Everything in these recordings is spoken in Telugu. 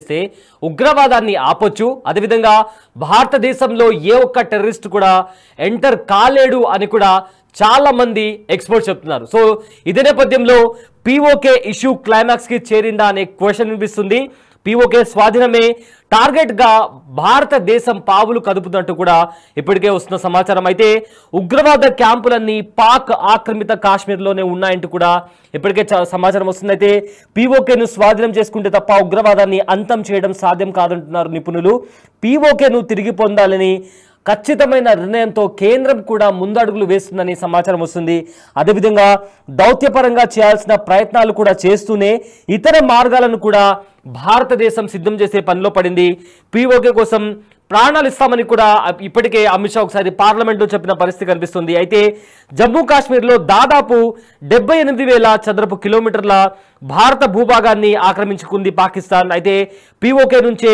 చేస్తే ఉగ్రవాదాన్ని ఆపొచ్చు. అదేవిధంగా భారతదేశంలో ఏ ఒక్క టెర్రరిస్ట్ కూడా ఎంటర్ కాలేడు అని కూడా చాలా మంది ఎక్స్పర్ట్స్ చెప్తున్నారు. సో ఇదే నేపథ్యంలో పీఓకే ఇష్యూ క్లైమాక్స్ కి చేరిందా అనే క్వశ్చన్ వినిపిస్తుంది. పీఓకే స్వాధీనమే టార్గెట్ గా భారతదేశం పావులు కదుపుతున్నట్టు కూడా ఇప్పటికే వస్తున్న సమాచారం. అయితే ఉగ్రవాద క్యాంపులన్నీ పాక్ ఆక్రమిత కాశ్మీర్లోనే ఉన్నాయంటూ కూడా ఇప్పటికే సమాచారం వస్తుంది. అయితే పీఓకేను స్వాధీనం చేసుకుంటే తప్ప ఉగ్రవాదాన్ని అంతం చేయడం సాధ్యం కాదంటున్నారు నిపుణులు. పీఓకేను తిరిగి పొందాలని ఖచ్చితమైన నిర్ణయంతో కేంద్రం కూడా ముందడుగులు వేస్తుందని సమాచారం వస్తుంది. అదేవిధంగా దౌత్యపరంగా చేయాల్సిన ప్రయత్నాలు కూడా చేస్తూనే ఇతర మార్గాలను కూడా భారతదేశం సిద్ధం చేసే పనిలో పడింది. పీఓకే కోసం ప్రాణాలు ఇస్తామని కూడా ఇప్పటికే అమిత్ షా ఒకసారి పార్లమెంట్లో చెప్పిన పరిస్థితి కనిపిస్తుంది. అయితే జమ్మూ కాశ్మీర్లో దాదాపు 78,000 చదరపు కిలోమీటర్ల భారత భూభాగాన్ని ఆక్రమించుకుంది పాకిస్తాన్. అయితే పీఓకే నుంచే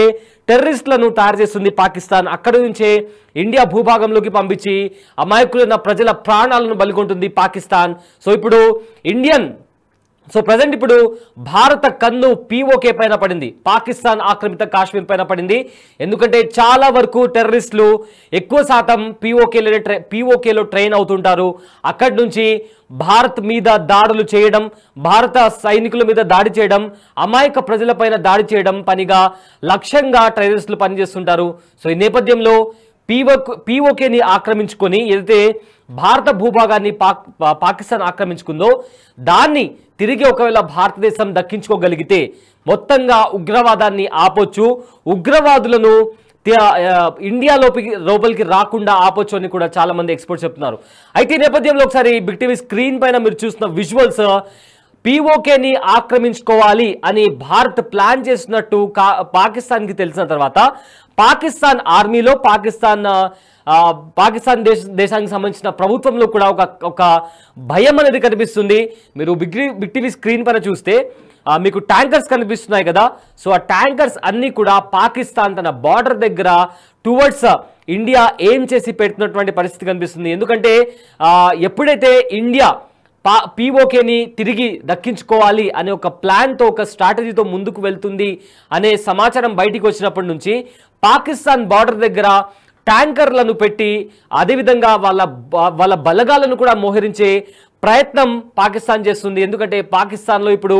టెర్రరిస్టులను తయారు చేస్తుంది పాకిస్తాన్. అక్కడి నుంచే ఇండియా భూభాగంలోకి పంపించి అమాయకులైన ప్రజల ప్రాణాలను బలిగొంటుంది పాకిస్తాన్. సో ప్రజెంట్ ఇప్పుడు భారత కన్ను పీఓకే పైన పడింది, పాకిస్తాన్ ఆక్రమిత కాశ్మీర్ పైన పడింది. ఎందుకంటే చాలా వరకు టెర్రరిస్టులు ఎక్కువ శాతం పీఓకేలో ట్రైన్ అవుతుంటారు. అక్కడి నుంచి భారత్ మీద దాడులు చేయడం, భారత సైనికుల మీద దాడి చేయడం, అమాయక ప్రజలపైన దాడి చేయడం పనిగా లక్ష్యంగా టెర్రరిస్టులు పనిచేస్తుంటారు. సో ఈ నేపథ్యంలో పీఓకేని ఆక్రమించుకొని ఏదైతే భారత భూభాగాన్ని పాకిస్తాన్ ఆక్రమించుకుందో దాన్ని తిరిగి ఒకవేళ భారతదేశం దక్కించుకోగలిగితే మొత్తంగా ఉగ్రవాదాన్ని ఆపొచ్చు, ఉగ్రవాదులను ఇండియా లోపలికి రాకుండా ఆపొచ్చు అని కూడా చాలా మంది ఎక్స్పర్ట్స్ చెప్తున్నారు. అయితే ఈ నేపథ్యంలో ఒకసారి బిగ్ టీవీ స్క్రీన్ పైన మీరు చూస్తున్న విజువల్స్ పీఓకేని ఆక్రమించుకోవాలి అని భారత్ ప్లాన్ చేసినట్టు పాకిస్తాన్కి తెలిసిన తర్వాత పాకిస్తాన్ ఆర్మీలో పాకిస్తాన్ దేశానికి సంబంధించిన ప్రభుత్వంలో కూడా ఒక భయం అనేది కనిపిస్తుంది. మీరు బిగ్ టీవీ స్క్రీన్ పైన చూస్తే మీకు ట్యాంకర్స్ కనిపిస్తున్నాయి కదా. సో ఆ ట్యాంకర్స్ అన్నీ కూడా పాకిస్తాన్ తన బార్డర్ దగ్గర టువర్డ్స్ ఇండియా ఏం చేసి పెడుతున్నటువంటి పరిస్థితి కనిపిస్తుంది. ఎందుకంటే ఎప్పుడైతే ఇండియా పీఓకేని తిరిగి దక్కించుకోవాలి అనే ఒక ప్లాన్తో, ఒక స్ట్రాటజీతో ముందుకు వెళ్తుంది అనే సమాచారం బయటికి వచ్చినప్పటి నుంచి పాకిస్తాన్ బార్డర్ దగ్గర ట్యాంకర్లను పెట్టి అదేవిధంగా వాళ్ళ బలగాలను కూడా మోహరించే ప్రయత్నం పాకిస్తాన్ చేస్తుంది. ఎందుకంటే పాకిస్తాన్లో ఇప్పుడు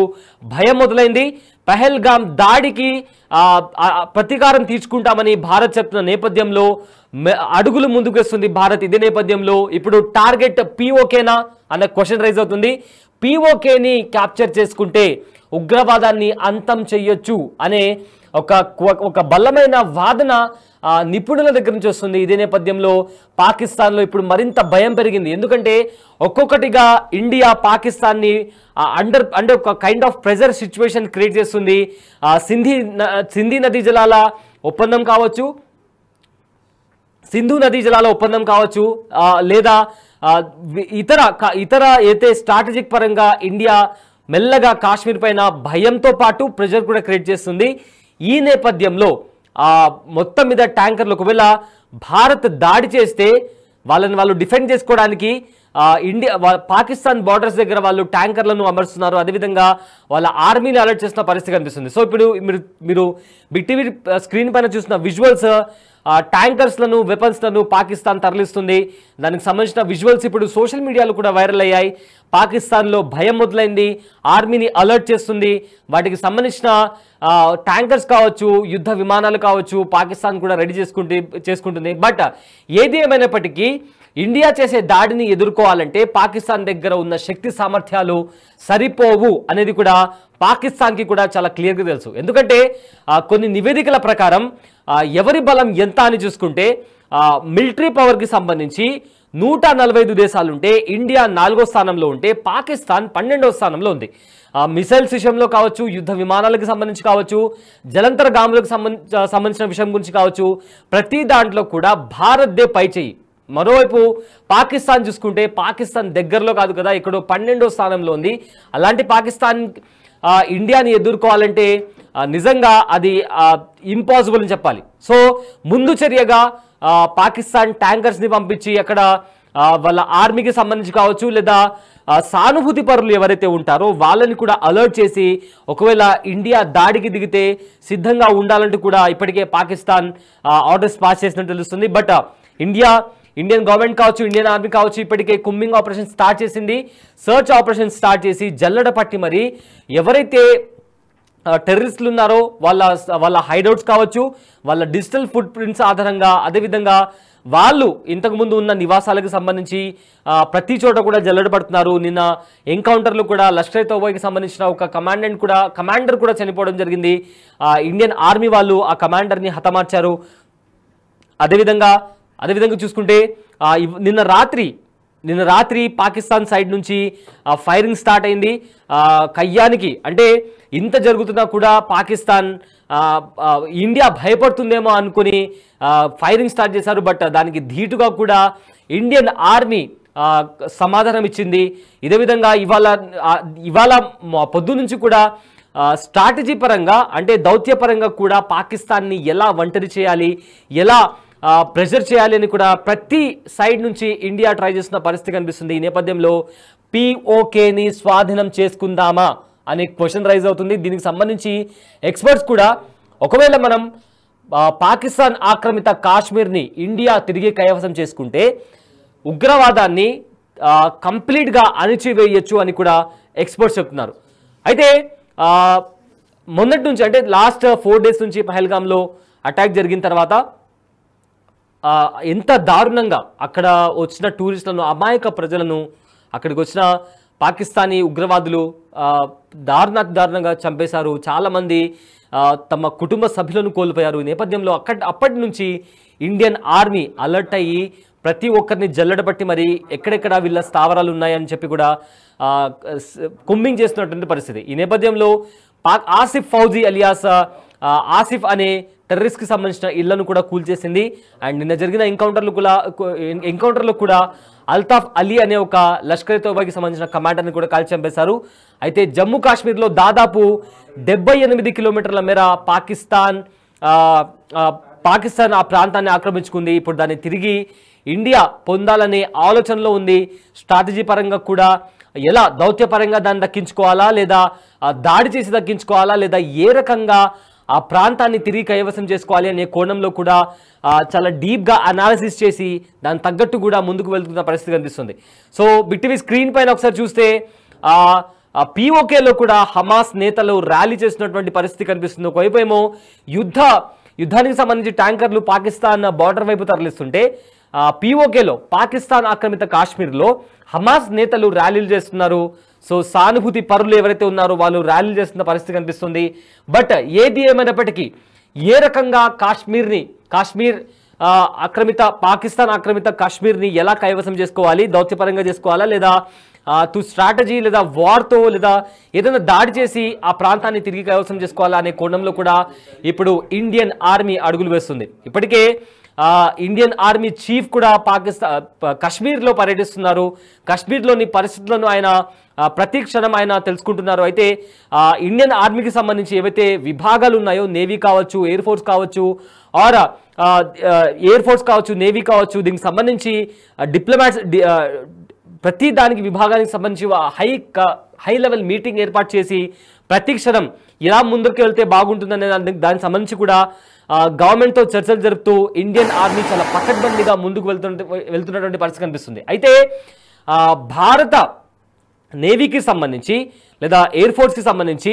భయం మొదలైంది. పహల్గామ్ దాడికి ప్రతీకారం తీర్చుకుంటామని భారత్ చెప్తున్న నేపథ్యంలో అడుగులు ముందుకు వస్తుంది భారత్. ఇదే నేపథ్యంలో ఇప్పుడు టార్గెట్ పీఓకేనా అన్న క్వశ్చన్ రైజ్ అవుతుంది. పీఓకేని క్యాప్చర్ చేసుకుంటే ఉగ్రవాదాన్ని అంతం చెయ్యొచ్చు అనే ఒక బలమైన వాదన నిపుణుల దగ్గర నుంచి వస్తుంది. ఇదే నేపథ్యంలో పాకిస్తాన్లో ఇప్పుడు మరింత భయం పెరిగింది. ఎందుకంటే ఒక్కొక్కటిగా ఇండియా పాకిస్తాన్ని అండర్ ఒక kind of pressure situation create చేస్తుంది. సింధు నదీ జలాల ఒప్పందం కావచ్చు, లేదా ఇతర అయితే స్ట్రాటజిక్ పరంగా ఇండియా మెల్లగా కాశ్మీర్ పైన భయంతో పాటు ప్రెజర్ కూడా క్రియేట్ చేస్తుంది. ఈ నేపథ్యంలో మొత్తం మీద ట్యాంకర్లు ఒకవేళ భారత్ దాడి చేస్తే వాళ్ళు డిఫెండ్ చేసుకోవడానికి పాకిస్తాన్ బార్డర్స్ దగ్గర వాళ్ళు ట్యాంకర్లను అమరుస్తున్నారు. అదేవిధంగా వాళ్ళ ఆర్మీని అలర్ట్ చేసిన పరిస్థితి కనిపిస్తుంది. సో ఇప్పుడు మీరు బిగ్ టీవీ స్క్రీన్ పైన చూసిన విజువల్స్ ట్యాంకర్స్లను, వెపన్స్లను పాకిస్తాన్ తరలిస్తుంది. దానికి సంబంధించిన విజువల్స్ ఇప్పుడు సోషల్ మీడియాలో కూడా వైరల్ అయ్యాయి. పాకిస్తాన్లో భయం మొదలైంది, ఆర్మీని అలర్ట్ చేస్తుంది. వాటికి సంబంధించిన ట్యాంకర్స్ కావచ్చు, యుద్ధ విమానాలు కావచ్చు, పాకిస్తాన్ కూడా రెడీ చేసుకుంటుంది. బట్ ఏది ఏమైనప్పటికీ ఇండియా చేసే దాడిని ఎదుర్కోవాలంటే పాకిస్తాన్ దగ్గర ఉన్న శక్తి సామర్థ్యాలు సరిపోవు అనేది కూడా పాకిస్తాన్కి కూడా చాలా క్లియర్గా తెలుసు. ఎందుకంటే కొన్ని నివేదికల ప్రకారం ఎవరి బలం ఎంత అని చూసుకుంటే మిలిటరీ పవర్కి సంబంధించి 145 దేశాలుంటే ఇండియా 4వ స్థానంలో ఉంటే పాకిస్తాన్ 12వ స్థానంలో ఉంది. మిసైల్స్ విషయంలో కావచ్చు, యుద్ధ విమానాలకు సంబంధించి కావచ్చు, జలంతర్గాములకు సంబంధించిన విషయం గురించి కావచ్చు, ప్రతి దాంట్లో కూడా భారత్దే పై చేయి. మరోవైపు పాకిస్తాన్ చూసుకుంటే పాకిస్తాన్ దగ్గరలో కాదు కదా, ఇక్కడో 12వ స్థానంలో ఉంది. అలాంటి పాకిస్తాన్ ఇండియాని ఎదుర్కోవాలంటే నిజంగా అది ఇంపాసిబుల్ అని చెప్పాలి. సో ముందు చర్యగా పాకిస్తాన్ ట్యాంకర్స్ని పంపించి అక్కడ వాళ్ళ ఆర్మీకి సంబంధించి కావచ్చు లేదా సానుభూతి పరులు ఎవరైతే ఉంటారో వాళ్ళని కూడా అలర్ట్ చేసి ఒకవేళ ఇండియా దాడికి దిగితే సిద్ధంగా ఉండాలంటూ కూడా ఇప్పటికే పాకిస్తాన్ ఆర్డర్స్ పాస్ చేసినట్టు తెలుస్తుంది. బట్ ఇండియన్ గవర్నమెంట్ కావచ్చు, ఇండియన్ ఆర్మీ కావచ్చు, ఇప్పటికే కుంబింగ్ ఆపరేషన్ స్టార్ట్ చేసింది. సర్చ్ ఆపరేషన్ స్టార్ట్ చేసి జల్లెడ పట్టి మరి ఎవరైతే టెర్రరిస్టులు ఉన్నారో వాళ్ళ హైడౌట్స్ కావచ్చు, వాళ్ళ డిజిటల్ ఫుట్ ప్రింట్స్ ఆధారంగా, అదేవిధంగా వాళ్ళు ఇంతకుముందు ఉన్న నివాసాలకు సంబంధించి ప్రతి చోట కూడా జల్లెడ పడుతున్నారు. నిన్న ఎన్కౌంటర్లో కూడా లష్కర్ తోబాకి సంబంధించిన ఒక కమాండర్ కూడా చనిపోవడం జరిగింది. ఇండియన్ ఆర్మీ వాళ్ళు ఆ కమాండర్ని హతమార్చారు. అదేవిధంగా చూసుకుంటే నిన్న రాత్రి పాకిస్తాన్ సైడ్ నుంచి ఫైరింగ్ స్టార్ట్ అయింది. కయ్యానికి అంటే ఇంత జరుగుతున్నా కూడా పాకిస్తాన్ ఇండియా భయపడుతుందేమో అనుకుని ఫైరింగ్ స్టార్ట్ చేశారు. బట్ దానికి ధీటుగా కూడా ఇండియన్ ఆర్మీ సమాధానం ఇచ్చింది. ఇదే విధంగా ఇవాళ పొద్దు నుంచి కూడా స్ట్రాటజీ పరంగా అంటే దౌత్యపరంగా కూడా పాకిస్తాన్ని ఎలా ఒంటరి చేయాలి, ఎలా ప్రెషర్ చేయాలి అని కూడా ప్రతి సైడ్ నుంచి ఇండియా ట్రై చేస్తున్న పరిస్థితి కనిపిస్తుంది. ఈ నేపథ్యంలో POKని స్వాధీనం చేసుకుందామా అనే క్వశ్చన్ రైజ్ అవుతుంది. దీనికి సంబంధించి ఎక్స్పర్ట్స్ కూడా ఒకవేళ మనం పాకిస్తాన్ ఆక్రమిత కాశ్మీర్ని ఇండియా తిరిగి కైవసం చేసుకుంటే ఉగ్రవాదాన్ని కంప్లీట్గా అణిచివేయచ్చు అని కూడా ఎక్స్పర్ట్స్ చెప్తున్నారు. అయితే మొన్నటి నుంచి అంటే లాస్ట్ 4 days నుంచి పహల్గామ్లో అటాక్ జరిగిన తర్వాత ఎంత దారుణంగా అక్కడ వచ్చిన టూరిస్టులను, అమాయక ప్రజలను, అక్కడికి వచ్చిన పాకిస్తానీ ఉగ్రవాదులు దారుణంగా చంపేశారు. చాలామంది తమ కుటుంబ సభ్యులను కోల్పోయారు. ఈ నేపథ్యంలో అప్పటి నుంచి ఇండియన్ ఆర్మీ అలర్ట్ అయ్యి ప్రతి ఒక్కరిని జల్లెడబట్టి మరి ఎక్కడెక్కడ వీళ్ళ స్థావరాలు ఉన్నాయని చెప్పి కూడా కుంబింగ్ చేస్తున్నటువంటి పరిస్థితి. ఈ నేపథ్యంలో ఆసిఫ్ ఫౌజీ అలియాస్ ఆసిఫ్ అనే టెర్రరిస్ట్కి సంబంధించిన ఇళ్లను కూడా కూల్చేసింది. అండ్ నిన్న జరిగిన ఎన్కౌంటర్లో కూడా అల్తాఫ్ అలీ అనే ఒక లష్కర్ తోబాకి సంబంధించిన కమాండర్ని కూడా కాల్చి చంపేశారు. అయితే జమ్మూ కాశ్మీర్లో దాదాపు 78 కిలోమీటర్ల మేర పాకిస్తాన్ ఆ ప్రాంతాన్ని ఆక్రమించుకుంది. ఇప్పుడు దాన్ని తిరిగి ఇండియా పొందాలనే ఆలోచనలో ఉంది. స్ట్రాటజీ పరంగా కూడా ఎలా దౌత్యపరంగా దాన్ని దక్కించుకోవాలా, లేదా దాడి చేసి దక్కించుకోవాలా, లేదా ఏ రకంగా ఆ ప్రాంతాన్ని తిరిగి కైవసం చేసుకోవాలి అనే కోణంలో కూడా చాలా డీప్గా అనాలిసిస్ చేసి దాని తగ్గట్టు కూడా ముందుకు వెళ్తున్న పరిస్థితి కనిపిస్తుంది. సో బిట్టివి స్క్రీన్ పైన ఒకసారి చూస్తే POKలో కూడా హమాస్ నేతలు ర్యాలీ చేసినటువంటి పరిస్థితి కనిపిస్తుంది. ఒకవైపు ఏమో యుద్ధానికి సంబంధించి ట్యాంకర్లు పాకిస్తాన్ బార్డర్ వైపు తరలిస్తుంటే POKలో పాకిస్తాన్ ఆక్రమిత కాశ్మీర్లో హమాస్ నేతలు ర్యాలీలు చేస్తున్నారు. సో సానుభూతి పరులు ఎవరైతే ఉన్నారో వాళ్ళు ర్యాలీలు చేస్తున్న పరిస్థితి కనిపిస్తుంది. బట్ ఏది ఏమైనప్పటికీ ఏ రకంగా కాశ్మీర్ పాకిస్తాన్ ఆక్రమిత కాశ్మీర్ని ఎలా కైవసం చేసుకోవాలి, దౌత్యపరంగా చేసుకోవాలా, లేదా స్ట్రాటజీ లేదా వార్తో లేదా ఏదైనా దాడి చేసి ఆ ప్రాంతాన్ని తిరిగి కైవసం చేసుకోవాలా అనే కోణంలో కూడా ఇప్పుడు ఇండియన్ ఆర్మీ అడుగులు వేస్తుంది. ఇప్పటికే ఇండియన్ ఆర్మీ చీఫ్ కూడా కాశ్మీర్లో పర్యటిస్తున్నారు. కాశ్మీర్లోని పరిస్థితులను ఆయన ప్రతి క్షణం ఆయన తెలుసుకుంటున్నారు. అయితే ఇండియన్ ఆర్మీకి సంబంధించి ఏవైతే విభాగాలు ఉన్నాయో, నేవీ కావచ్చు, ఎయిర్ ఫోర్స్ కావచ్చు, నేవీ కావచ్చు, దీనికి సంబంధించి డిప్లొమాట్స్ ప్రతి దానికి విభాగానికి సంబంధించి హై లెవెల్ మీటింగ్ ఏర్పాటు చేసి ప్రతి క్షణం ఎలా ముందుకు వెళ్తే బాగుంటుందనే దానికి సంబంధించి కూడా గవర్నమెంట్తో చర్చలు జరుపుతూ ఇండియన్ ఆర్మీ చాలా పకడ్బందీగా ముందుకు వెళ్తున్నటువంటి పరిస్థితి కనిపిస్తుంది. అయితే భారత నేవీకి సంబంధించి లేదా ఎయిర్ ఫోర్స్కి సంబంధించి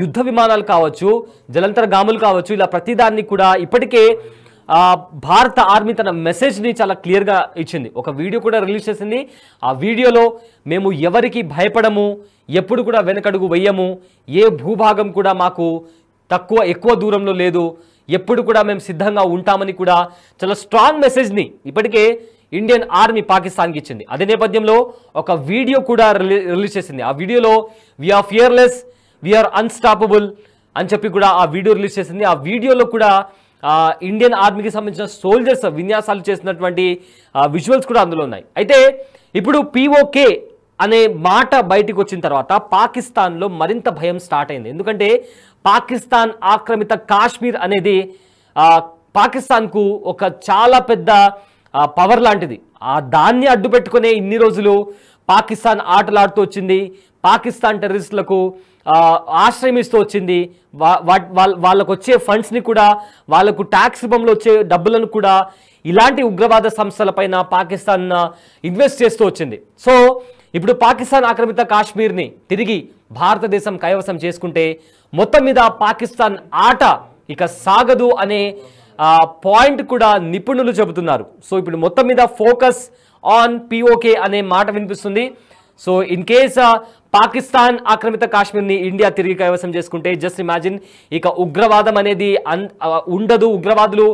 యుద్ధ విమానాలు కావచ్చు, జలంతర్గాములు కావచ్చు, ఇలా ప్రతిదాన్ని కూడా ఇప్పటికే భారత ఆర్మీ తన మెసేజ్ని చాలా క్లియర్గా ఇచ్చింది. ఒక వీడియో కూడా రిలీజ్ చేసింది. ఆ వీడియోలో మేము ఎవరికి భయపడము, ఎప్పుడు కూడా వెనకడుగు వెయ్యము, ఏ భూభాగం కూడా మాకు ఎక్కువ దూరంలో లేదు, ఎప్పుడు కూడా మేము సిద్ధంగా ఉంటామని కూడా చాలా స్ట్రాంగ్ మెసేజ్ని ఇప్పటికే ఇండియన్ ఆర్మీ పాకిస్తాన్కి ఇచ్చింది. అదే నేపథ్యంలో ఒక వీడియో కూడా రిలీజ్ చేసింది. ఆ వీడియోలో వీఆర్ ఫియర్లెస్, వీఆర్ అన్స్టాపబుల్ అని చెప్పి కూడా ఆ వీడియో రిలీజ్ చేసింది. ఆ వీడియోలో కూడా ఇండియన్ ఆర్మీకి సంబంధించిన సోల్జర్స్ విన్యాసాలు చేసినటువంటి విజువల్స్ కూడా అందులో ఉన్నాయి. అయితే ఇప్పుడు POK అనే మాట బయటకు వచ్చిన తర్వాత పాకిస్తాన్లో మరింత భయం స్టార్ట్ అయింది. ఎందుకంటే పాకిస్తాన్ ఆక్రమిత కాశ్మీర్ అనేది పాకిస్తాన్కు ఒక చాలా పెద్ద పవర్ లాంటిది. దాన్ని అడ్డు పెట్టుకునే ఇన్ని రోజులు పాకిస్తాన్ ఆటలాడుతూ వచ్చింది, పాకిస్తాన్ టెర్రరిస్టులకు ఆశ్రయం ఇస్తూ వచ్చింది. వాళ్ళకు వచ్చే ఫండ్స్ని కూడా, వాళ్ళకు ట్యాక్స్ రూపంలో వచ్చే డబ్బులను కూడా ఇలాంటి ఉగ్రవాద సంస్థలపైన పాకిస్తాన్ ఇన్వెస్ట్ చేస్తూ వచ్చింది. సో ఇప్పుడు పాకిస్తాన్ ఆక్రమిత కాశ్మీర్ని తిరిగి భారతదేశం కైవసం చేసుకుంటే మొత్తం మీద పాకిస్తాన్ ఆట ఇక సాగదు అనే పాయింట్ కూడా నిపుణులు చెబుతున్నారు. సో ఇప్పుడు మొత్తం మీద ఫోకస్ ఆన్ POK అనే మాట వినిపిస్తుంది. సో ఇన్ కేస్ పాకిస్తాన్ ఆక్రమిత కాశ్మీర్ని ఇండియా తిరిగి కైవసం చేసుకుంటే జస్ట్ ఇమాజిన్, ఇక ఉగ్రవాదం అనేది ఉండదు. ఉగ్రవాదులు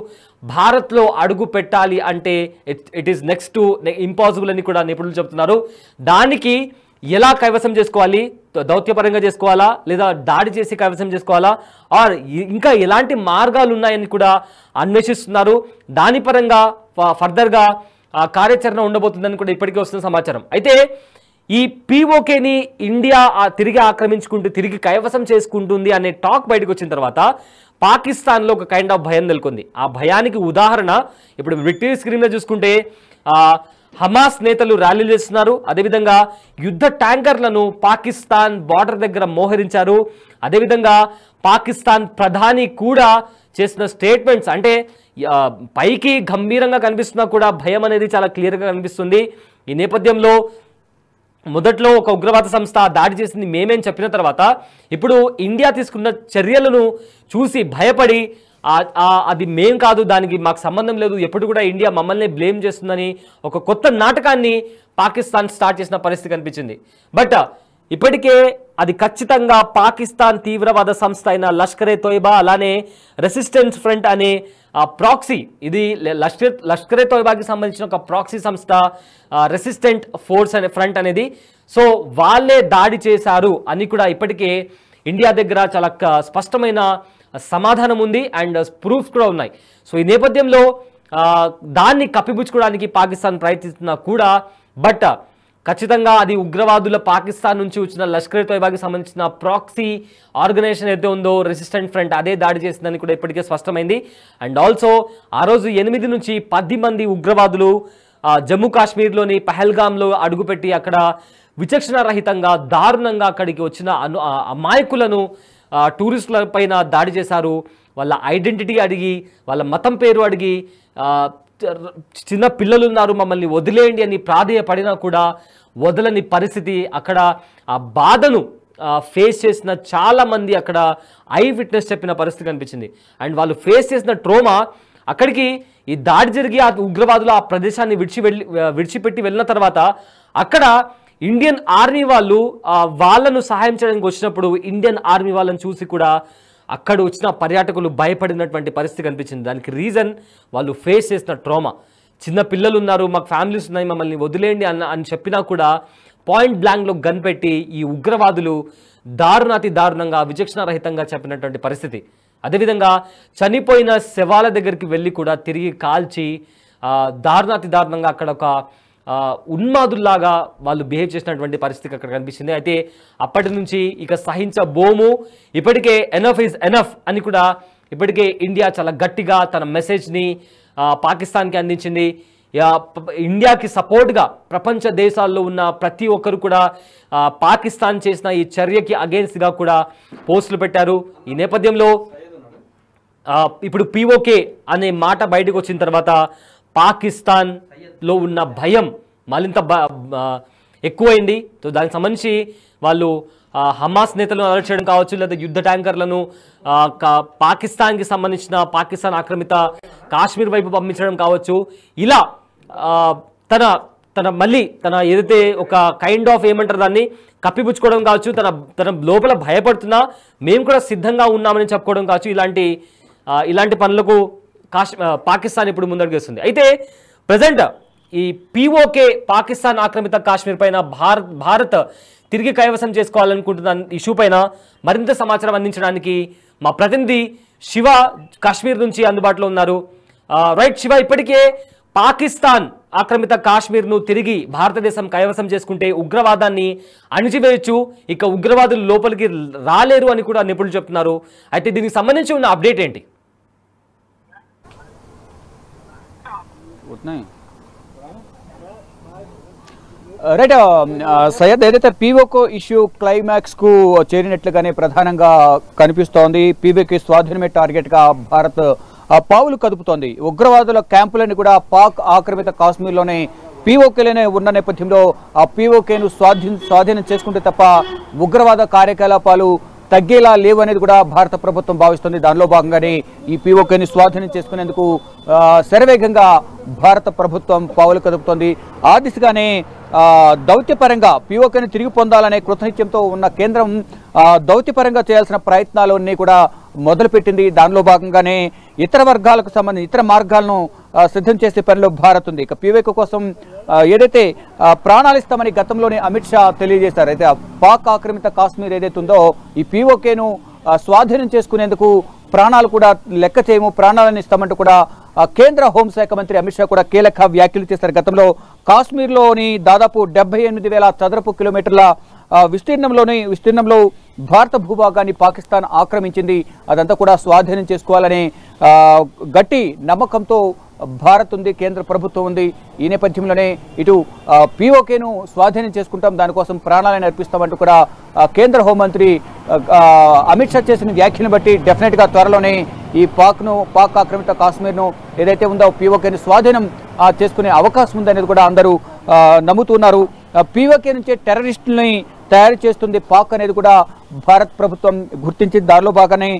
భారత్లో అడుగు పెట్టాలి అంటే it is next to impossible అని కూడా నిపుణులు చెబుతున్నారు. దానికి ఎలా కైవసం చేసుకోవాలి, దౌత్యపరంగా చేసుకోవాలా లేదా దాడి చేసి కైవసం చేసుకోవాలా, ఆర్ ఇంకా ఎలాంటి మార్గాలు ఉన్నాయని కూడా అన్వేషిస్తున్నారు. దాని పరంగా ఫర్దర్గా కార్యాచరణ ఉండబోతుందని కూడా ఇప్పటికే వస్తున్న సమాచారం. అయితే ఈ POKని ఇండియా తిరిగి ఆక్రమించుకుంటూ తిరిగి కైవసం చేసుకుంటుంది అనే టాక్ బయటకు వచ్చిన తర్వాత పాకిస్తాన్లో ఒక కైండ్ ఆఫ్ భయం నెలకొంది. ఆ భయానికి ఉదాహరణ ఇప్పుడు విక్టరీ స్క్రీన్లో చూసుకుంటే హమాస్ నేతలు ర్యాలీలు చేస్తున్నారు. అదేవిధంగా యుద్ధ ట్యాంకర్లను పాకిస్తాన్ బార్డర్ దగ్గర మోహరించారు. అదేవిధంగా పాకిస్తాన్ ప్రధాని కూడా చేసిన స్టేట్మెంట్స్ అంటే పైకి గంభీరంగా కనిపిస్తున్నా కూడా భయం అనేది చాలా క్లియర్గా కనిపిస్తుంది. ఈ నేపథ్యంలో మొదట్లో ఒక ఉగ్రవాద సంస్థ దాడి చేసింది మేమేం చెప్పిన తర్వాత ఇప్పుడు ఇండియా తీసుకున్న చర్యలను చూసి భయపడి అది మేం కాదు, దానికి మాకు సంబంధం లేదు, ఎప్పుడు కూడా ఇండియా మమ్మల్ని బ్లేమ్ చేస్తుందని ఒక కొత్త నాటకాన్ని పాకిస్తాన్ స్టార్ట్ చేసిన పరిస్థితి కనిపించింది. బట్ ఇప్పటికే అది ఖచ్చితంగా పాకిస్తాన్ తీవ్రవాద సంస్థ అయిన లష్కరే తోయిబా అలానే రెసిస్టెన్స్ ఫ్రంట్ అనే ప్రాక్సీ, ఇది లష్కరే తోయిబాకి సంబంధించిన ఒక ప్రాక్సీ సంస్థ రెసిస్టెంట్ ఫోర్స్ అనే ఫ్రంట్ అనేది. సో వాళ్ళే దాడి చేశారు అని కూడా ఇప్పటికే ఇండియా దగ్గర చాలా స్పష్టమైన సమాధానం ఉంది అండ్ ప్రూఫ్స్ కూడా ఉన్నాయి. సో ఈ నేపథ్యంలో దాన్ని కప్పిపుచ్చుకోవడానికి పాకిస్తాన్ ప్రయత్నిస్తున్నా కూడా బట్ ఖచ్చితంగా అది ఉగ్రవాదుల పాకిస్తాన్ నుంచి వచ్చిన లష్కరే తోయిబాకి సంబంధించిన ప్రాక్సీ ఆర్గనైజేషన్ అయితే ఉందో రెసిస్టెంట్ ఫ్రంట్ అదే దాడి చేసిందని కూడా ఇప్పటికే స్పష్టమైంది. అండ్ ఆల్సో ఆ రోజు 8 నుంచి 10 మంది ఉగ్రవాదులు జమ్మూ కాశ్మీర్లోని పహల్గామ్లో అడుగుపెట్టి అక్కడ విచక్షణ రహితంగా దారుణంగా అక్కడికి వచ్చిన అమాయకులను టూరిస్టుల పైన దాడి చేశారు. వాళ్ళ ఐడెంటిటీ అడిగి, వాళ్ళ మతం పేరు అడిగి, చిన్న పిల్లలు ఉన్నారు మమ్మల్ని వదిలేయండి అని ప్రాధేయపడినా కూడా వదలని పరిస్థితి. అక్కడ ఆ బాధను ఫేస్ చేసిన చాలామంది అక్కడ ఐ విట్నెస్ చెప్పిన పరిస్థితి కనిపించింది. అండ్ వాళ్ళు ఫేస్ చేసిన ట్రోమా, అక్కడికి ఈ దాడి జరిగి ఆ ఉగ్రవాదులు ఆ ప్రదేశాన్ని విడిచిపెట్టి వెళ్ళిన తర్వాత అక్కడ ఇండియన్ ఆర్మీ వాళ్ళు వాళ్ళను సహాయం చేయడానికి వచ్చినప్పుడు ఇండియన్ ఆర్మీ వాళ్ళని చూసి కూడా అక్కడ వచ్చిన పర్యాటకులు భయపడినటువంటి పరిస్థితి కనిపించింది. దానికి రీజన్ వాళ్ళు ఫేస్ చేసిన ట్రోమా. చిన్న పిల్లలు ఉన్నారు, మాకు ఫ్యామిలీస్ ఉన్నాయి, మమ్మల్ని వదిలేయండి అని చెప్పినా కూడా పాయింట్ బ్లాంక్లో గన్ పెట్టి ఈ ఉగ్రవాదులు దారుణాతి దారుణంగా విచక్షణ రహితంగా చెప్పినటువంటి పరిస్థితి. అదేవిధంగా చనిపోయిన శవాల దగ్గరికి వెళ్ళి కూడా తిరిగి కాల్చి దారుణాతి దారుణంగా అక్కడ ఒక ఉన్మాదుల్లాగా వాళ్ళు బిహేవ్ చేసినటువంటి పరిస్థితి అక్కడ కనిపించింది. అయితే అప్పటి నుంచి ఇక సహించబోము, ఇప్పటికే ఎనఫ్ ఈజ్ ఎనఫ్ అని కూడా ఇప్పటికే ఇండియా చాలా గట్టిగా తన మెసేజ్ని పాకిస్తాన్కి అందించింది. ఇండియాకి సపోర్ట్గా ప్రపంచ దేశాల్లో ఉన్న ప్రతి ఒక్కరు కూడా పాకిస్తాన్ చేసిన ఈ చర్యకి అగేన్స్ట్గా కూడా పోస్టులు పెట్టారు. ఈ నేపథ్యంలో ఇప్పుడు POK అనే మాట బయటకు వచ్చిన తర్వాత పాకిస్తాన్లో ఉన్న భయం మరింత ఎక్కువైంది. సో దానికి సంబంధించి వాళ్ళు హమాస్ నేతలను అరెస్ట్ చేయడం కావచ్చు, లేదా యుద్ధ ట్యాంకర్లను పాకిస్తాన్కి సంబంధించిన పాకిస్తాన్ ఆక్రమిత కాశ్మీర్ వైపు పంపించడం కావచ్చు. ఇలా మళ్ళీ తన ఏదైతే ఒక కైండ్ ఆఫ్ ఏమంటారు దాన్ని కప్పిపుచ్చుకోవడం కావచ్చు, తన లోపల భయపడుతున్నా మేము కూడా సిద్ధంగా ఉన్నామని చెప్పుకోవడం కావచ్చు. ఇలాంటి పనులకు పాకిస్తాన్ ఇప్పుడు ముందడుగేస్తుంది. అయితే ప్రజెంట్ ఈ POK పాకిస్తాన్ ఆక్రమిత కాశ్మీర్ పైన భారత్ తిరిగి కైవసం చేసుకోవాలనుకుంటున్న ఇష్యూ పైన మరింత సమాచారం అందించడానికి మా ప్రతినిధి శివ కాశ్మీర్ నుంచి అందుబాటులో ఉన్నారు. రైట్ శివ, ఇప్పటికే పాకిస్తాన్ ఆక్రమిత కాశ్మీర్ను తిరిగి భారతదేశం కైవసం చేసుకుంటే ఉగ్రవాదాన్ని అణిచివేయచ్చు, ఇక ఉగ్రవాదులు లోపలికి రాలేరు అని కూడా నిపుణులు చెప్తున్నారు. అయితే దీనికి సంబంధించి ఉన్న అప్డేట్ ఏంటి? రైట్ సయ్యద్, ఏదైతే పీఓకో ఇష్యూ క్లైమాక్స్ కు చేరినట్లుగానే ప్రధానంగా కనిపిస్తోంది. పీఓకే స్వాధీనమే టార్గెట్ గా భారత్ పావులు కదుపుతోంది. ఉగ్రవాదుల క్యాంపులని కూడా పాక్ ఆక్రమిత కాశ్మీర్లోనే పీఓకేలోనే ఉన్న నేపథ్యంలో ఆ పీఓకేను స్వాధీనం చేసుకుంటే తప్ప ఉగ్రవాద కార్యకలాపాలు తగ్గేలా లేవు అనేది కూడా భారత ప్రభుత్వం భావిస్తుంది. దానిలో భాగంగానే ఈ పీఓకేని స్వాధీనం చేసుకునేందుకు శరవేగంగా భారత ప్రభుత్వం పావులు కదుపుతోంది. ఆ దిశగానే దౌత్యపరంగా పీఓకేని తిరిగి పొందాలనే కృతనిశ్చయంతో ఉన్న కేంద్రం దౌత్యపరంగా చేయాల్సిన ప్రయత్నాలన్నీ కూడా మొదలుపెట్టింది. దానిలో భాగంగానే ఇతర వర్గాలకు సంబంధించి ఇతర మార్గాలను సిద్ధం చేసే పనిలో భారత్ ఉంది. ఇక పీఓకే కోసం ఏదైతే ప్రాణాలు ఇస్తామని గతంలోనే అమిత్ షా తెలియజేశారు. అయితే పాక్ ఆక్రమిత కాశ్మీర్ ఏదైతే ఉందో ఈ పీఓకేను స్వాధీనం చేసుకునేందుకు ప్రాణాలు కూడా లెక్క చేయము, ప్రాణాలను ఇస్తామంటూ కూడా కేంద్ర హోంశాఖ మంత్రి అమిత్ షా కూడా కీలక వ్యాఖ్యలు చేశారు. గతంలో కాశ్మీర్లోని దాదాపు 78,000 చదరపు కిలోమీటర్ల విస్తీర్ణంలో భారత భూభాగాన్ని పాకిస్తాన్ ఆక్రమించింది. అదంతా కూడా స్వాధీనం చేసుకోవాలనే గట్టి నమ్మకంతో భారత్ ఉంది, కేంద్ర ప్రభుత్వం ఉంది. ఈ నేపథ్యంలోనే ఇటు పీఓకేను స్వాధీనం చేసుకుంటాం, దానికోసం ప్రాణాలను అర్పిస్తామంటూ కూడా కేంద్ర హోంమంత్రి అమిత్ షా చేసిన వ్యాఖ్యను బట్టి డెఫినెట్గా త్వరలోనే ఈ పాక్ ఆక్రమిత కాశ్మీర్ను ఏదైతే ఉందో పీఓకేను స్వాధీనం చేసుకునే అవకాశం ఉందనేది కూడా అందరూ నమ్ముతున్నారు. పీఓకే నుంచే టెర్రరిస్టులని తయారు చేస్తుంది పాక్ అనేది కూడా భారత్ ప్రభుత్వం గుర్తించింది. దానిలో భాగంగానే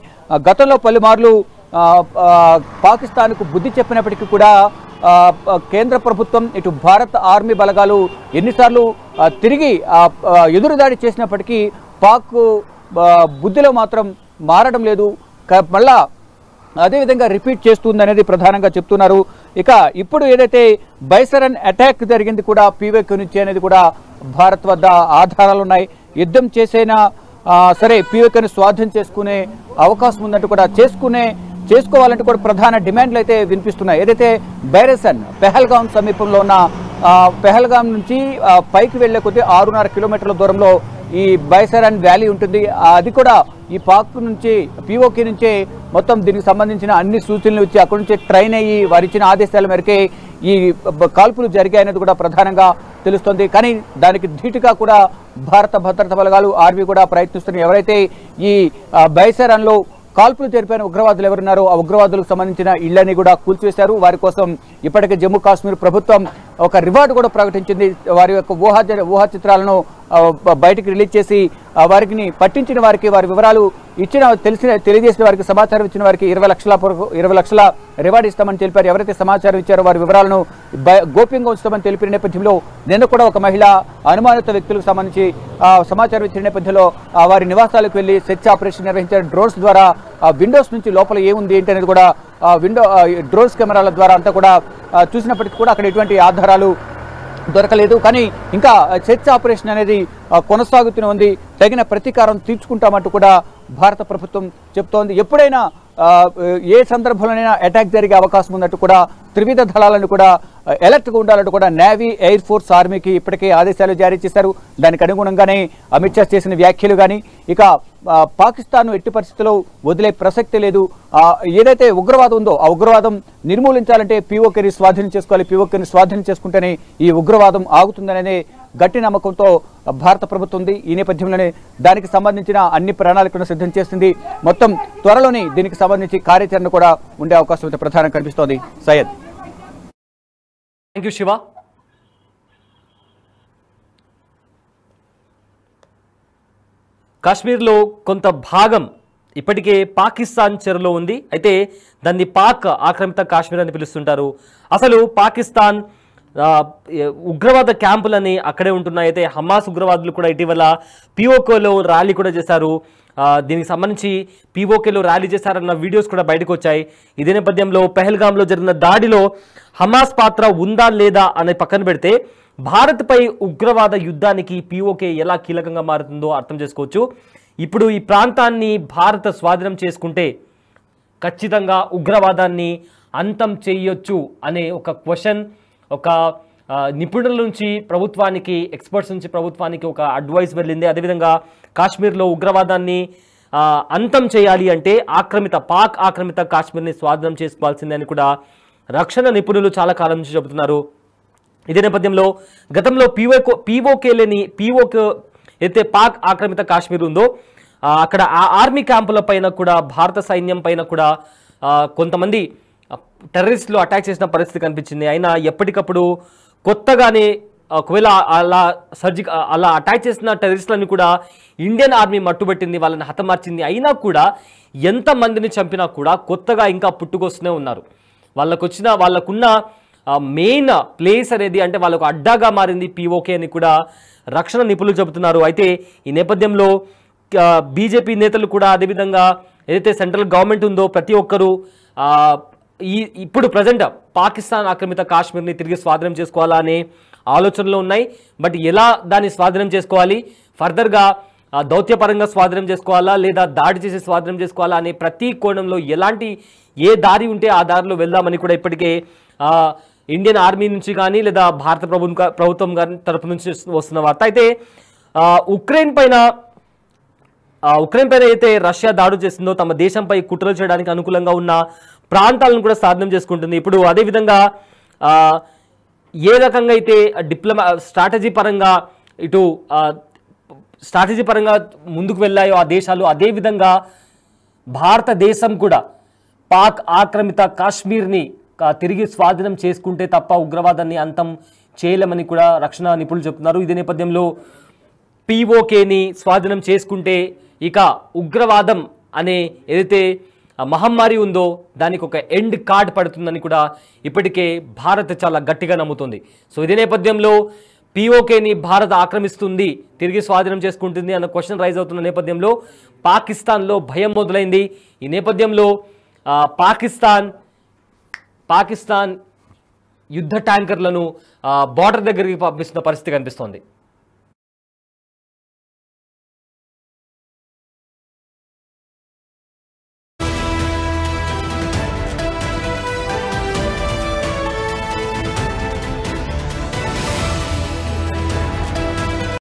గతంలో పలుమార్లు పాకిస్తాన్కు బుద్ధి చెప్పినప్పటికీ కూడా కేంద్ర ప్రభుత్వం ఇటు భారత ఆర్మీ బలగాలు ఎన్నిసార్లు తిరిగి ఎదురుదాడి చేసినప్పటికీ పాక్ బుద్ధిలో మాత్రం మారడం లేదు, మళ్ళా అదేవిధంగా రిపీట్ చేస్తుంది అనేది ప్రధానంగా చెప్తున్నారు. ఇక ఇప్పుడు ఏదైతే బైసరన్ అటాక్ జరిగింది కూడా పీఓకే నుంచి అనేది కూడా భారత్ వద్ద ఆధారాలు ఉన్నాయి. యుద్ధం చేసైనా సరే పీఓకేను స్వాధీనం చేసుకునే అవకాశం ఉందంటూ కూడా చేసుకోవాలంటూ కూడా ప్రధాన డిమాండ్లు అయితే వినిపిస్తున్నాయి. ఏదైతే బైరసన్ పెహల్గాం సమీపంలో ఉన్న పెహల్గాం నుంచి పైకి వెళ్లే కొద్దీ 6.5 కిలోమీటర్ల దూరంలో ఈ బైసరన్ వ్యాలీ ఉంటుంది. అది కూడా ఈ పాక్ నుంచి పీఓకే నుంచే మొత్తం దీనికి సంబంధించిన అన్ని సూచనలు ఇచ్చి అక్కడి నుంచి ట్రైన్ అయ్యి వారు ఇచ్చిన ఆదేశాల మేరకే ఈ కాల్పులు జరిగాయనేది కూడా ప్రధానంగా తెలుస్తుంది. కానీ దానికి ధీటుగా కూడా భారత భద్రతా బలగాలు ఆర్మీ కూడా ప్రయత్నిస్తున్నాయి. ఎవరైతే ఈ బైసరన్లో కాల్పులు జరిపిన ఉగ్రవాదులు ఎవరున్నారో ఆ ఉగ్రవాదులకు సంబంధించిన ఇళ్లని కూడా కూల్చివేశారు. వారి కోసం ఇప్పటికే జమ్మూ కాశ్మీర్ ప్రభుత్వం ఒక రివార్డు కూడా ప్రకటించింది. వారి యొక్క ఊహా చిత్రాలను బయటికి రిలీజ్ చేసి వారికి పట్టించిన వారికి వారి వివరాలు తెలియజేసిన వారికి సమాచారం ఇచ్చిన వారికి 20 లక్షల రివార్డు ఇస్తామని తెలిపారు. ఎవరైతే సమాచారం ఇచ్చారో వారి వివరాలను గోప్యంగా ఉంచుతామని తెలిపిన నేపథ్యంలో నిన్న కూడా ఒక మహిళ అనుమానిత వ్యక్తులకు సంబంధించి సమాచారం ఇచ్చిన నేపథ్యంలో వారి నివాసాలకు వెళ్లి సెర్చ్ ఆపరేషన్ నిర్వహించారు. డ్రోన్స్ ద్వారా విండోస్ నుంచి లోపల ఏముంది ఏంటి అనేది కూడా డ్రోన్స్ కెమెరాల ద్వారా అంతా కూడా చూసినప్పటికీ కూడా అక్కడ ఎటువంటి ఆధారాలు దొరకలేదు. కానీ ఇంకా సెర్చ్ ఆపరేషన్ అనేది కొనసాగుతూనే ఉంది. తగిన ప్రతీకారం తీర్చుకుంటామంటూ కూడా భారత ప్రభుత్వం చెప్తోంది. ఎప్పుడైనా ఏ సందర్భంలోనైనా అటాక్ జరిగే అవకాశం ఉన్నట్టు కూడా త్రివిధ దళాలను కూడా అలర్ట్గా ఉండాలంటూ కూడా నేవీ, ఎయిర్ ఫోర్స్, ఆర్మీకి ఇప్పటికే ఆదేశాలు జారీ చేశారు. దానికి అనుగుణంగానే అమిత్ షా చేసిన వ్యాఖ్యలు కానీ ఇక పాకిస్తాన్ ఎట్టి పరిస్థితుల్లో వదిలే ప్రసక్తి లేదు. ఏదైతే ఉగ్రవాదం ఉందో ఆ ఉగ్రవాదం నిర్మూలించాలంటే పీఓకేని స్వాధీనం చేసుకోవాలి. పీఓకేని స్వాధీనం చేసుకుంటేనే ఈ ఉగ్రవాదం ఆగుతుందనే గట్టి నమ్మకంతో భారత ప్రభుత్వం ఉంది. ఈ నేపథ్యంలోనే దానికి సంబంధించిన అన్ని ప్రణాళికలను సిద్ధం చేస్తుంది. మొత్తం త్వరలోనే దీనికి సంబంధించి కార్యాచరణ కూడా ఉండే అవకాశం అయితే ప్రధానంగా కనిపిస్తోంది. Syed, thank you Shiva. కాశ్మీర్లో కొంత భాగం ఇప్పటికే పాకిస్తాన్ చెరలో ఉంది. అయితే దాన్ని పాక్ ఆక్రమిత కాశ్మీర్ అని పిలుస్తుంటారు. అసలు పాకిస్తాన్ ఉగ్రవాద క్యాంపులని అక్కడే ఉంటున్నాయి. అయితే హమాస్ ఉగ్రవాదులు కూడా ఇటీవల పీఓకేలో ర్యాలీ కూడా చేశారు. దీనికి సంబంధించి పీఓకేలో ర్యాలీ చేశారన్న వీడియోస్ కూడా బయటకు వచ్చాయి. ఇదే నేపథ్యంలో పెహల్గాంలో జరిగిన దాడిలో హమాస్ పాత్ర ఉందా లేదా అనే పక్కన పెడితే భారత్పై ఉగ్రవాద యుద్ధానికి పీఓకే ఎలా కీలకంగా మారుతుందో అర్థం చేసుకోవచ్చు. ఇప్పుడు ఈ ప్రాంతాన్ని భారత స్వాధీనం చేసుకుంటే ఖచ్చితంగా ఉగ్రవాదాన్ని అంతం చేయొచ్చు అనే ఒక క్వశ్చన్ ఒక నిపుణుల నుంచి ప్రభుత్వానికి, ఎక్స్పర్ట్స్ నుంచి ప్రభుత్వానికి ఒక అడ్వైస్ వెళ్ళింది. అదేవిధంగా కాశ్మీర్లో ఉగ్రవాదాన్ని అంతం చేయాలి అంటే పాక్ ఆక్రమిత కాశ్మీర్ని స్వాధీనం చేసుకోవాల్సిందే అని కూడా రక్షణ నిపుణులు చాలా కాలం నుంచి చెబుతున్నారు. ఇదే నేపథ్యంలో గతంలో పీఓకే అయితే పాక్ ఆక్రమిత కాశ్మీర్ ఉందో అక్కడ ఆ ఆర్మీ క్యాంపుల పైన కూడా భారత సైన్యం పైన కూడా కొంతమంది టెర్రరిస్టులు అటాక్ చేసిన పరిస్థితి కనిపించింది. అయినా ఎప్పటికప్పుడు కొత్తగానే ఒకవేళ అలా అటాక్ చేసిన టెర్రరిస్టులను కూడా ఇండియన్ ఆర్మీ మట్టుబెట్టింది, వాళ్ళని హతమార్చింది. అయినా కూడా ఎంతమందిని చంపినా కూడా కొత్తగా ఇంకా పుట్టుకొస్తూనే ఉన్నారు. వాళ్ళకున్న మెయిన్ ప్లేస్ అనేది అంటే వాళ్ళకు అడ్డాగా మారింది పీఓకే అని కూడా రక్షణ నిపుణులు చెబుతున్నారు. అయితే ఈ నేపథ్యంలో బీజేపీ నేతలు కూడా అదేవిధంగా ఏదైతే సెంట్రల్ గవర్నమెంట్ ఉందో ప్రతి ఒక్కరూ ఇప్పుడు ప్రజెంట్ పాకిస్తాన్ ఆక్రమిత కాశ్మీర్ని తిరిగి స్వాధీనం చేసుకోవాలా అనే ఆలోచనలో ఉన్నాయి. బట్ ఎలా దాన్ని స్వాధీనం చేసుకోవాలి, ఫర్దర్గా దౌత్యపరంగా స్వాధీనం చేసుకోవాలా లేదా దాడి చేసి స్వాధీనం చేసుకోవాలా అనే ప్రతి కోణంలో ఏ దారి ఉంటే ఆ దారిలో వెళ్దామని కూడా ఇప్పటికే ఇండియన్ ఆర్మీ నుంచి కానీ లేదా భారత ప్రభుత్వం కానీ తరపు నుంచి వస్తున్న వార్త. అయితే ఉక్రెయిన్ పైన అయితే రష్యా దాడులు చేస్తుందో తమ దేశంపై కుట్రలు చేయడానికి అనుకూలంగా ఉన్న ప్రాంతాలను కూడా స్వాధీనం చేసుకుంటుంది. ఇప్పుడు అదేవిధంగా ఏ రకంగా అయితే స్ట్రాటజీ పరంగా ముందుకు వెళ్ళాయో ఆ దేశాలు, అదేవిధంగా భారతదేశం కూడా పాక్ ఆక్రమిత కాశ్మీర్ని తిరిగి స్వాధీనం చేసుకుంటే తప్ప ఉగ్రవాదాన్ని అంతం చేయలేమని కూడా రక్షణ నిపుణులు చెప్తున్నారు. ఇదే నేపథ్యంలో పీఓకేని స్వాధీనం చేసుకుంటే ఇక ఉగ్రవాదం అనే ఏదైతే మహమ్మారి ఉందో దానికి ఒక ఎండ్ కార్డ్ పడుతుందని కూడా ఇప్పటికే భారత్ చాలా గట్టిగా నమ్ముతుంది. సో ఇదే నేపథ్యంలో పీఓకేని భారత్ ఆక్రమిస్తుంది, తిరిగి స్వాధీనం చేసుకుంటుంది అన్న క్వశ్చన్ రైజ్ అవుతున్న నేపథ్యంలో పాకిస్తాన్లో భయం మొదలైంది. ఈ నేపథ్యంలో పాకిస్తాన్ యుద్ధ ట్యాంకర్లను బార్డర్ దగ్గరికి పంపిస్తున్న పరిస్థితి కనిపిస్తోంది.